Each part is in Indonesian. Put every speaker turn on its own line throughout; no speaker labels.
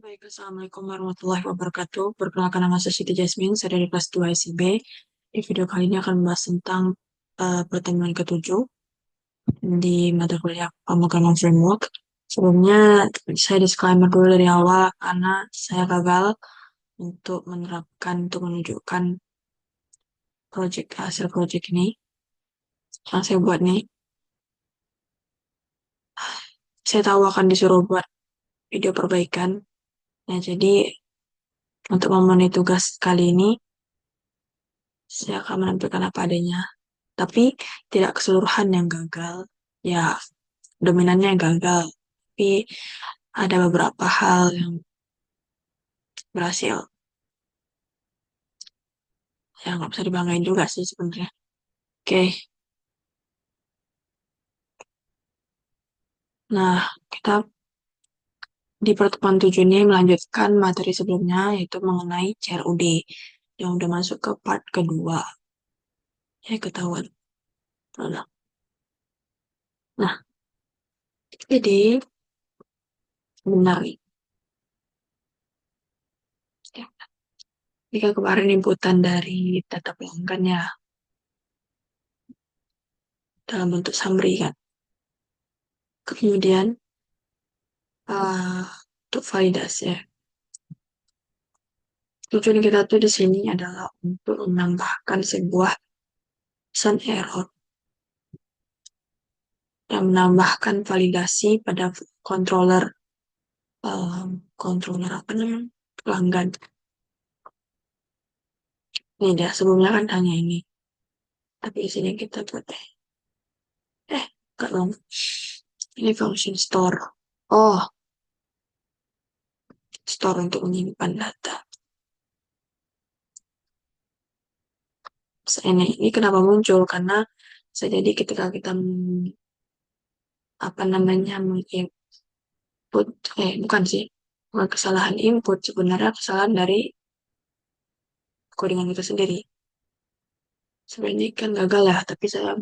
Baik, Assalamualaikum warahmatullahi wabarakatuh. Perkenalkan nama saya Siti Jasmine, saya dari kelas 2 SIB. Di video kali ini akan membahas tentang pertemuan ketujuh di mata kuliah pemrograman framework. Sebelumnya, saya disclaimer dulu dari awal karena saya gagal untuk untuk menunjukkan hasil project ini yang saya buat nih. Saya tahu akan disuruh buat video perbaikan. Nah, jadi untuk memenuhi tugas kali ini, saya akan menampilkan apa adanya. Tapi tidak keseluruhan yang gagal. Ya, dominannya yang gagal. Tapi ada beberapa hal yang berhasil. Ya, nggak bisa dibanggain juga sih sebenarnya. Oke, nah kita di pertemuan 7 ini melanjutkan materi sebelumnya, yaitu mengenai CRUD yang udah masuk ke part kedua. Ya, ketahuan. Nah, nah, jadi benar nih. Ya, jika kemarin inputan dari data pelanggan ya dalam bentuk summary kan. Kemudian untuk validasi ya. Tujuan kita tuh di sini adalah untuk menambahkan sebuah pesan error dan menambahkan validasi pada controller controller apa namanya pelanggan. Ini dah sebelumnya kan hanya ini, tapi di sini kita buat enggak dong. Ini function store. Oh, store untuk menyimpan data. Ini kenapa muncul? Karena bisa jadi ketika kita apa namanya menginput bukan sih, bukan kesalahan input, sebenarnya kesalahan dari codingan itu sendiri. Sebenarnya kan gagal ya, tapi saya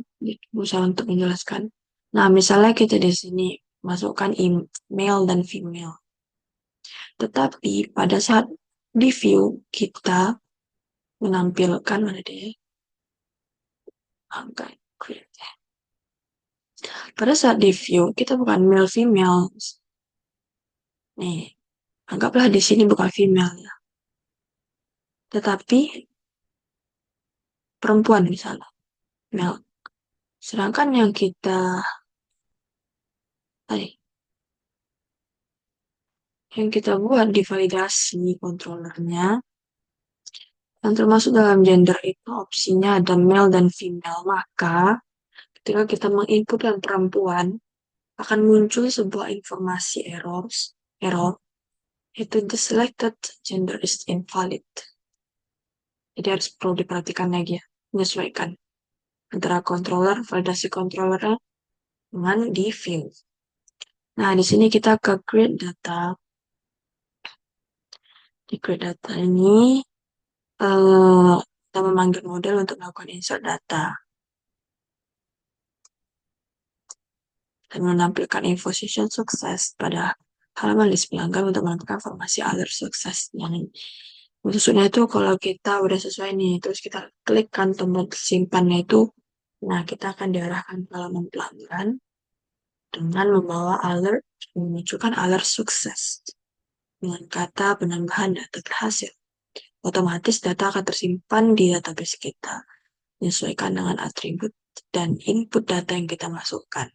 berusaha untuk menjelaskan. Nah, misalnya kita di sini masukkan male dan female. Tetapi pada saat di view kita menampilkan mana deh angka create. Pada saat di view kita bukan male female. Nih, anggaplah di sini bukan female ya. Tetapi perempuan misalnya, male. Sedangkan tadi yang kita buat di validasi controllernya yang termasuk dalam gender itu opsinya ada male dan female. Maka ketika kita menginputkan perempuan akan muncul sebuah informasi error itu the selected gender is invalid. Jadi harus perlu diperhatikan lagi ya, menyesuaikan antara validasi controllernya dengan di view. Nah, di sini kita ke create data. Di create data ini kita memanggil model untuk melakukan insert data dan menampilkan info session sukses pada halaman list pelanggan untuk menampilkan informasi alert sukses. Yang maksudnya itu kalau kita udah sesuai nih, terus kita klikkan tombol simpannya itu, nah kita akan diarahkan ke halaman pelanggan dengan membawa alert, memunculkan alert sukses dengan kata penambahan data berhasil. Otomatis data akan tersimpan di database kita, menyesuaikan dengan atribut dan input data yang kita masukkan.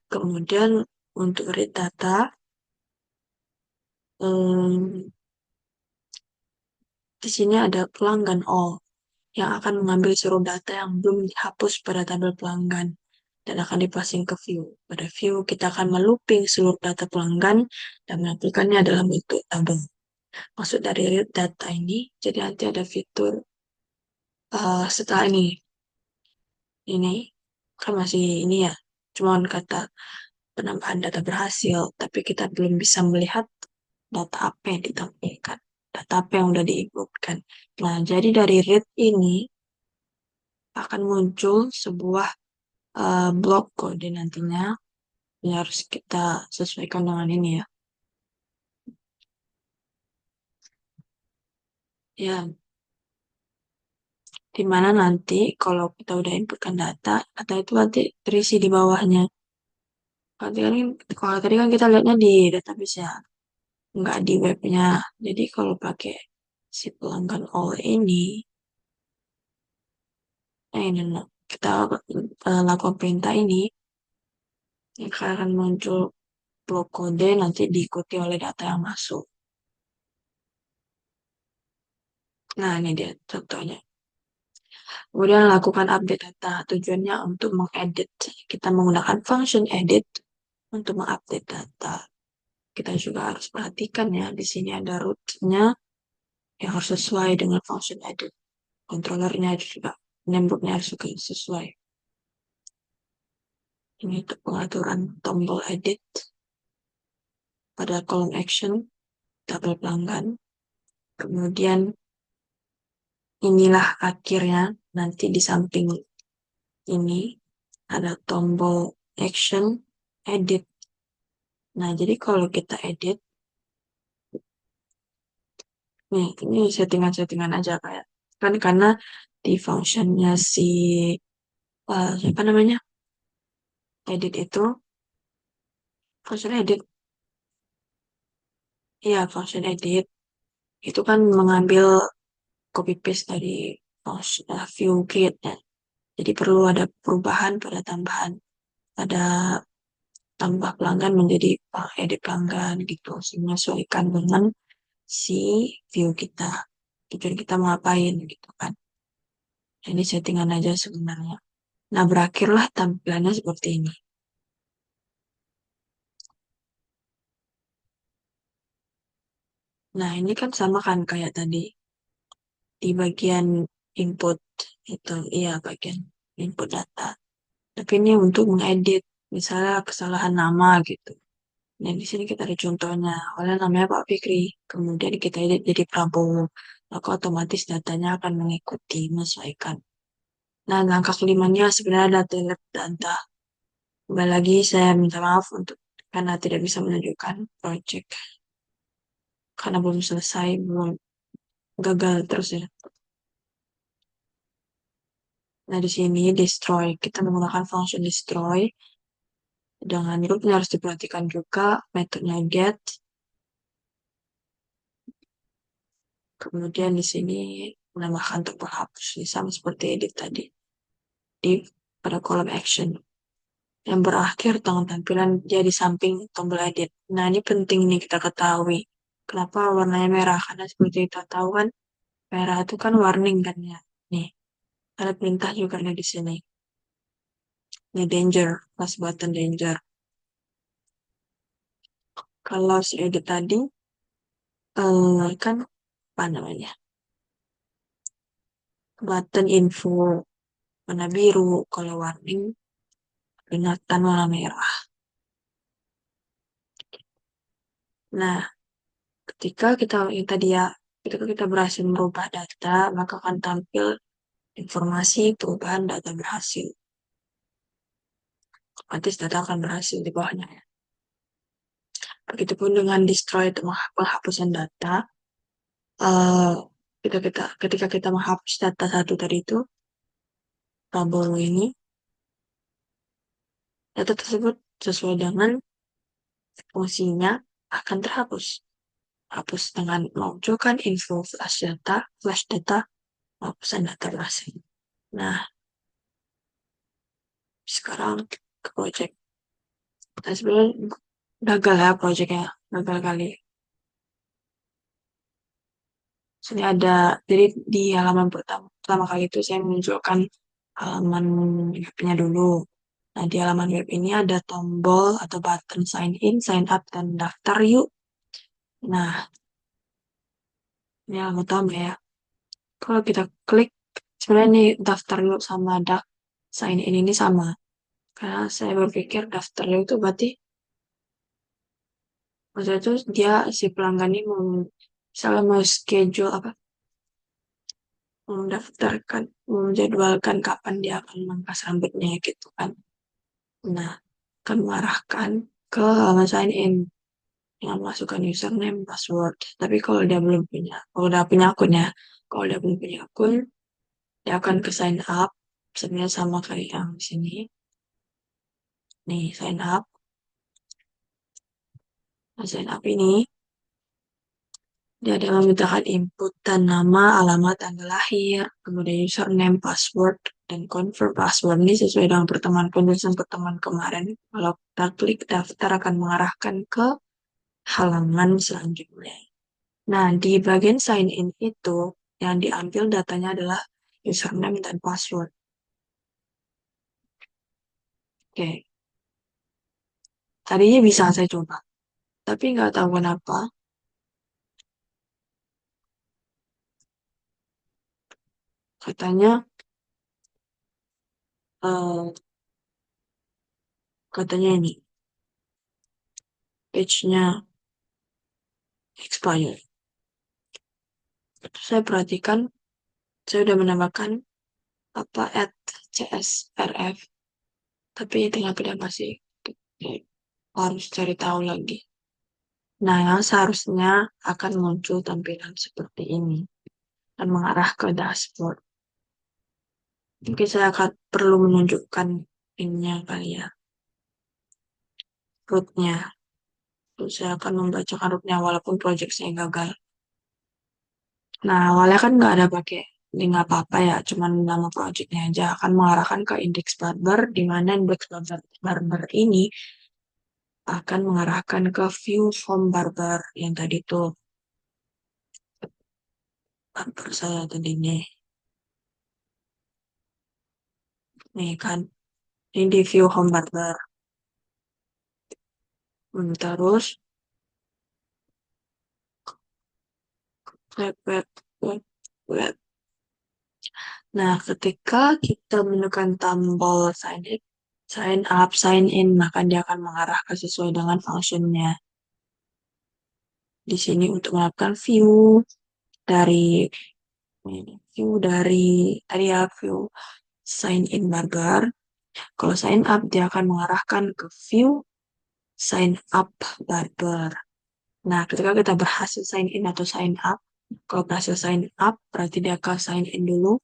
Kemudian untuk read data, di sini ada pelanggan all yang akan mengambil seluruh data yang belum dihapus pada tabel pelanggan dan akan dipasing ke view. Pada view, kita akan melooping seluruh data pelanggan dan menampilkannya dalam bentuk tabel. Maksud dari read data ini, jadi nanti ada fitur setelah ini kan masih ini ya, cuman kata penambahan data berhasil, tapi kita belum bisa melihat data apa yang ditampilkan, data apa yang udah diinputkan. Nah, jadi dari read ini akan muncul sebuah blok kode nantinya yang harus kita sesuaikan dengan ini ya. Ya, di mana nanti kalau kita udah inputkan data itu nanti terisi di bawahnya. Kalau tadi kan kita lihatnya di database ya, nggak di webnya. Jadi kalau pakai si pelanggan all ini, ini nah, kita lakukan perintah ini, akan muncul blok kode nanti diikuti oleh data yang masuk. Nah, ini dia contohnya. Kemudian lakukan update data. Tujuannya untuk mengedit. Kita menggunakan function edit untuk mengupdate data. Kita juga harus perhatikan ya, di sini ada root-nya yang harus sesuai dengan function edit. Controllernya juga, namebooknya harus juga sesuai. Ini untuk pengaturan tombol edit pada kolom action, tabel pelanggan. Kemudian inilah akhirnya, nanti di samping ini ada tombol action, edit. Nah, jadi kalau kita edit, nih, ini settingan-settingan aja kayak, kan karena di functionnya si, siapa namanya, edit itu, function edit, ya function edit, itu kan mengambil copy paste dari function, view create ya. Jadi perlu ada perubahan pada tambahan, ada tambah pelanggan menjadi edit pelanggan gitu, menyesuaikan dengan si view kita. Tujuan kita mau ngapain gitu kan. Ini settingan aja sebenarnya. Nah, berakhirlah tampilannya seperti ini. Nah, ini kan sama kan kayak tadi di bagian input itu, iya bagian input data. Tapi ini untuk mengedit, misalnya kesalahan nama gitu. Nah, di sini kita ada contohnya. Awalnya namanya Pak Fikri, kemudian kita edit jadi Prabowo. Maka otomatis datanya akan mengikuti, menyesuaikan. Nah, langkah kelimanya sebenarnya ada delete data. Kembali lagi saya minta maaf untuk karena tidak bisa menunjukkan project karena belum selesai, belum gagal terus ya. Nah, di sini destroy. Kita menggunakan function destroy. Dengan rootnya harus diperhatikan juga metodenya get. Kemudian di sini menambahkan tombol hapus. Ini sama seperti edit tadi. Di pada kolom action. Yang berakhir dengan tampilan dia di samping tombol edit. Nah, ini penting nih kita ketahui. Kenapa warnanya merah? Karena seperti kita tahu kan, merah itu kan warning kan ya. Nih, ada perintah juga nih di sini. Ini danger, plus button danger. Kalau si edit tadi, kan apa namanya? Button info warna biru, kalau warning peringatan warna merah. Nah, ketika kita yang tadi ya, ketika kita berhasil merubah data, maka akan tampil informasi perubahan data berhasil. Otomatis data akan berhasil di bawahnya ya. Begitupun dengan destroy atau penghapusan data. eh ketika kita menghapus data satu tadi itu, Prabowo ini, data tersebut sesuai dengan fungsinya akan terhapus. Hapus dengan memunculkan info flash data, penghapusan data berhasil. Nah, sekarang ke project. Nah, sebenarnya gagal ya projectnya, gagal kali. Sini ada, jadi di halaman pertama kali itu saya menunjukkan halaman webnya dulu. Nah, di halaman web ini ada tombol atau button sign in, sign up, dan daftar yuk. Nah, ini halaman utama ya. Kalau kita klik, sebenarnya ini daftar yuk sama sign in ini sama. Karena saya berpikir daftar yuk itu berarti, maksudnya itu dia si pelanggan ini mau, misalnya mau schedule apa, mendaftarkan, menjadwalkan kapan dia akan memangkas rambutnya gitu kan. Nah, akan mengarahkan ke halaman sign in. dengan masukkan username, password. Tapi kalau dia belum punya, kalau udah punya akun ya, kalau dia belum punya akun, dia akan ke sign up. Sebenarnya sama kayak yang di sini. Nih, sign up. Nah, sign up ini, dia ada memintakan input dan nama, alamat, tanggal lahir, kemudian username, password, dan confirm password ini sesuai dengan penjelasan pertemuan kemarin. Kalau kita klik daftar akan mengarahkan ke halaman selanjutnya. Nah, di bagian sign in itu yang diambil datanya adalah username dan password. Oke, tadinya bisa saya coba, tapi nggak tahu kenapa. Katanya, eh, katanya ini page-nya expired. Terus saya perhatikan, saya udah menambahkan apa @csrf, tapi ternyata dia masih harus cari tahu lagi. Nah, yang seharusnya akan muncul tampilan seperti ini dan mengarah ke dashboard. Mungkin saya akan perlu menunjukkan ininya kali ya, rootnya. Terus saya akan membacakan rootnya walaupun project saya gagal. Nah, awalnya kan nggak ada pakai link apa-apa ya, cuman nama projectnya aja akan mengarahkan ke index barber, di mana index barber ini akan mengarahkan ke view home barber yang tadi tuh barber saya tadi nih kan, ini di view home barber. Terus web, web, web, web. Nah, ketika kita menekan tombol sign up, sign in, maka dia akan mengarah ke sesuai dengan functionnya. Di sini untuk melakukan dari tadi ya view sign in barber. Kalau sign up dia akan mengarahkan ke view sign up barber. Nah, ketika kita berhasil sign in atau sign up, kalau berhasil sign up berarti dia akan sign in dulu.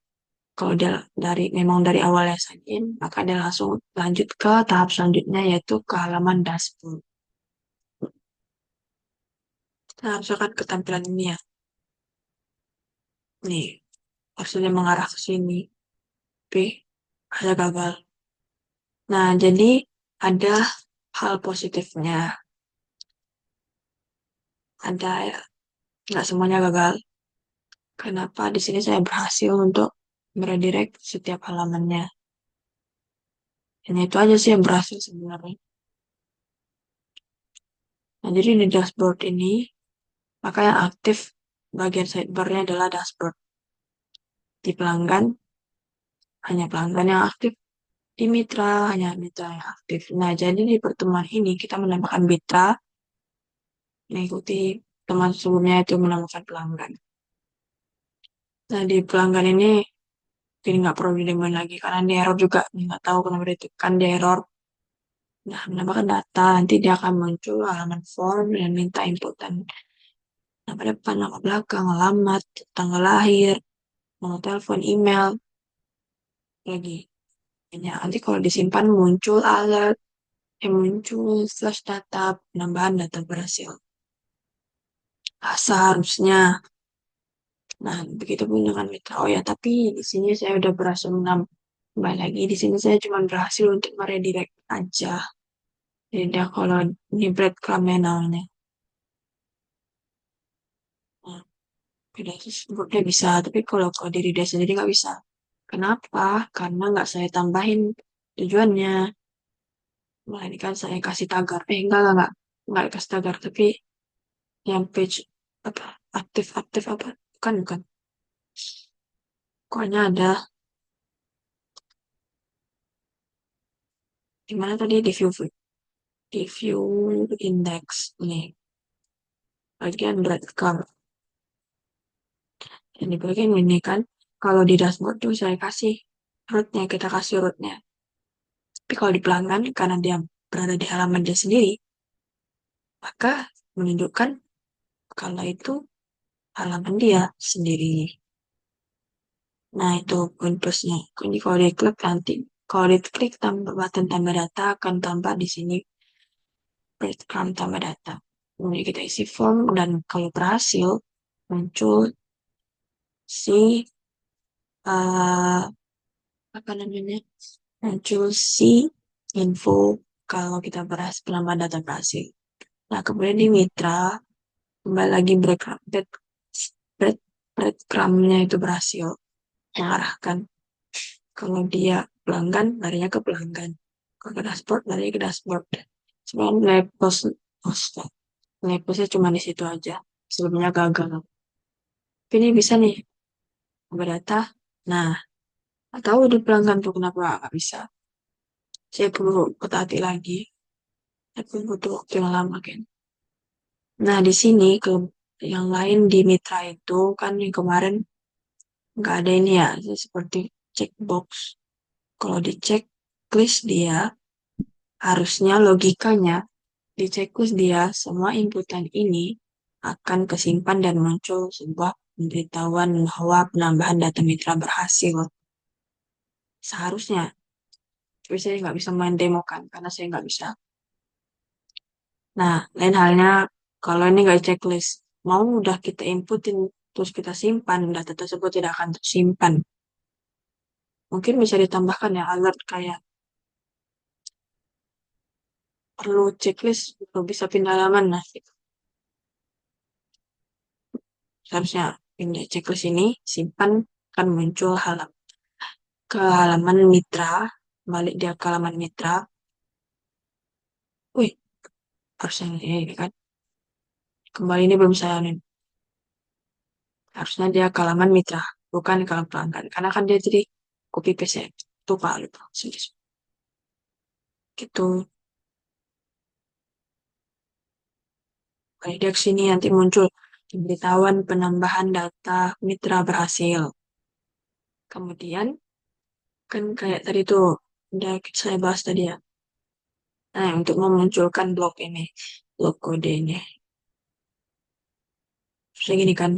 Kalau dia memang dari awalnya sign in, maka dia langsung lanjut ke tahap selanjutnya yaitu ke halaman dashboard. Nah, misalkan ketampilan ini ya. Nih, hasilnya mengarah ke sini. Tapi ada gagal. Nah, jadi ada hal positifnya. Ada ya, nggak semuanya gagal. Kenapa di sini saya berhasil untuk meredirect setiap halamannya. Hanya itu aja sih yang berhasil sebenarnya. Nah, jadi di dashboard ini, maka yang aktif bagian sidebar-nya adalah dashboard. Di pelanggan, hanya pelanggan yang aktif. Di mitra, hanya mitra yang aktif. Nah, jadi di pertemuan ini kita menambahkan mitra, mengikuti teman sebelumnya itu menambahkan pelanggan. Nah, di pelanggan ini jadi nggak perlu didemoin lagi karena di error juga nggak tahu kenapa ditekan di error. Nah, menambahkan data nanti dia akan muncul halaman form dan minta inputan nama depan, nama belakang, alamat, tanggal lahir, nomor telepon, email lagi. Ya, nanti kalau disimpan muncul alert, muncul flash data penambahan data berhasil. Nah, seharusnya. Nah, begitu pun dengan mitra. Oh ya, tapi di sini saya udah berhasil menambah lagi. Di sini saya cuma berhasil untuk meredirect aja. Beda kalau ini breadcrumb-nya namanya. Nah, beda sebutnya bisa, tapi kalau diri dia sendiri nggak bisa. Kenapa? Karena nggak saya tambahin tujuannya. Melainkan saya kasih tagar. Enggak kasih tagar, tapi yang page apa aktif-aktif apa? Bukan. Pokoknya ada di mana tadi di view index nih bagian breadcrumb. Dan di bagian ini kan kalau di dashboard tuh saya kasih rootnya, kita kasih rootnya. Tapi kalau di pelanggan karena dia berada di halaman dia sendiri, maka menunjukkan kalau itu halaman dia sendiri. Nah, itu poin plusnya. Jadi kalau diklik nanti, kalau diklik tambah button tambah data akan tambah di sini breadcrumb tambah data. Kemudian kita isi form dan kalau berhasil muncul si apa namanya? Muncul si info kalau kita berhasil penambahan data berhasil. Nah, kemudian di mitra kembali lagi bread, breadcrumbnya itu berhasil mengarahkan. Kalau dia pelanggan, larinya ke pelanggan. Kalau ke dashboard, larinya ke dashboard. Sebenarnya nilai plusnya cuma di situ aja. Sebelumnya gagal. Tapi ini bisa nih, nambah data. Nah, nggak tahu di pelanggan tuh kenapa nggak bisa. Saya perlu hati lagi. Tapi butuh waktu yang lama kan. Nah, di sini ke yang lain di mitra itu kan yang kemarin nggak ada ini ya, seperti checkbox. Kalau di checklist dia, harusnya logikanya di checklist dia, semua inputan ini akan kesimpan dan muncul sebuah pemberitahuan bahwa penambahan data mitra berhasil. Seharusnya. Tapi saya nggak bisa main demo kan, karena saya nggak bisa. Nah, lain halnya kalau ini nggak checklist, mau udah kita inputin, terus kita simpan, data tersebut tidak akan tersimpan. Mungkin bisa ditambahkan ya alert kayak perlu checklist, perlu bisa pindah halaman. Nah, gitu. Seharusnya pindah checklist ini, simpan, akan muncul ke halaman mitra, balik dia ke halaman mitra. Wih, harusnya ini kan. Kembali ini belum saya anu. Harusnya dia ke halaman mitra, bukan ke halaman pelanggan. Karena kan dia jadi copy paste ya. Lupa, lupa. Serius. Gitu. Kali dia kesini nanti muncul pemberitahuan penambahan data mitra berhasil. Kemudian, kan kayak tadi tuh, udah saya bahas tadi ya. Nah, untuk memunculkan blok ini, blok kode ini. Terus gini kan,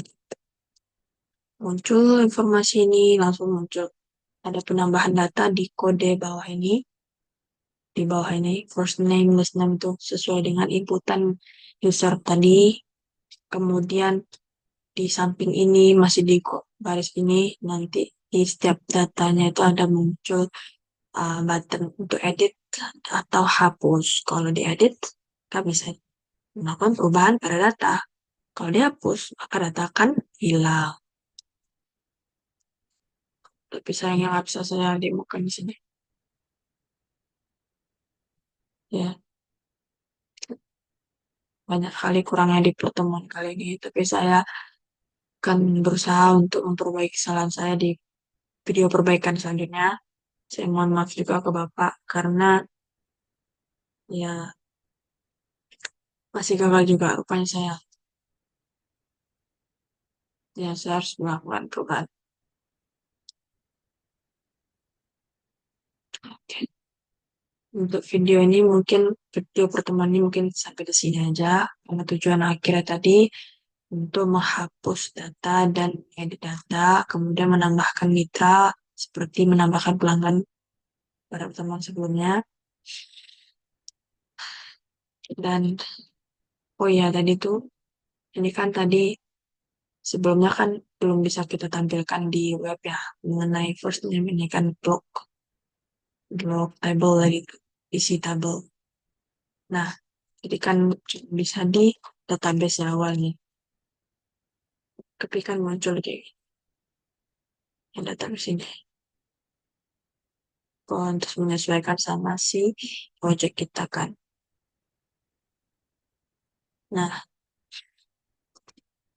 muncul informasi ini, langsung muncul. Ada penambahan data di kode bawah ini, di bawah ini, first name, last name itu sesuai dengan inputan user tadi. Kemudian di samping ini, masih di baris ini, nanti di setiap datanya itu ada muncul button untuk edit atau hapus. Kalau diedit, kita bisa melakukan perubahan pada data. Kalau dihapus, maka data akan hilang. Tapi sayangnya nggak bisa saya demokan di sini. Ya, banyak kali kurangnya di pertemuan kali ini. Tapi saya akan berusaha untuk memperbaiki kesalahan saya di video perbaikan selanjutnya. Saya mohon maaf juga ke Bapak karena ya masih gagal juga rupanya saya. Ya, saya harus melakukan perubahan. Oke. Untuk video ini mungkin video pertemuan ini mungkin sampai di sini aja. Karena tujuan akhirnya tadi untuk menghapus data dan edit data, kemudian menambahkan mitra seperti menambahkan pelanggan pada pertemuan sebelumnya. Dan oh ya tadi tuh ini kan tadi sebelumnya kan belum bisa kita tampilkan di web ya mengenai first name ini kan blok table lagi isi tabel. Nah, jadi kan bisa di database yang awal nih. Tapi kan muncul kayak yang database ini. Untuk menyesuaikan sama si project kita kan. Nah,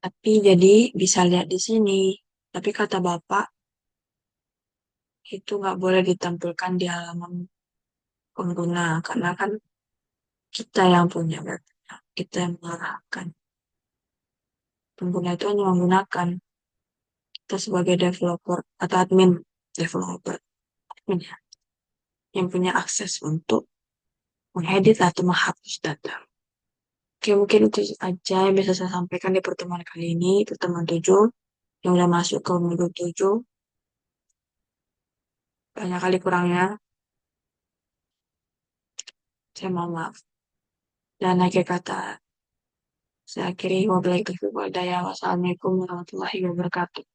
tapi jadi bisa lihat di sini. Tapi kata Bapak, itu nggak boleh ditampilkan di halaman pengguna. Karena kan kita yang punya webnya. Kita yang mengarahkan. Pengguna itu hanya menggunakan kita sebagai developer atau admin developer. Admin ya, yang punya akses untuk mengedit atau menghapus data. Oke, mungkin itu aja yang bisa saya sampaikan di pertemuan kali ini, pertemuan 7, yang udah masuk ke modul 7. Banyak kali kurangnya, saya mohon maaf. Dan akhir kata, saya akhiri wabillahi taufiq wal hidayah. Wassalamualaikum warahmatullahi wabarakatuh.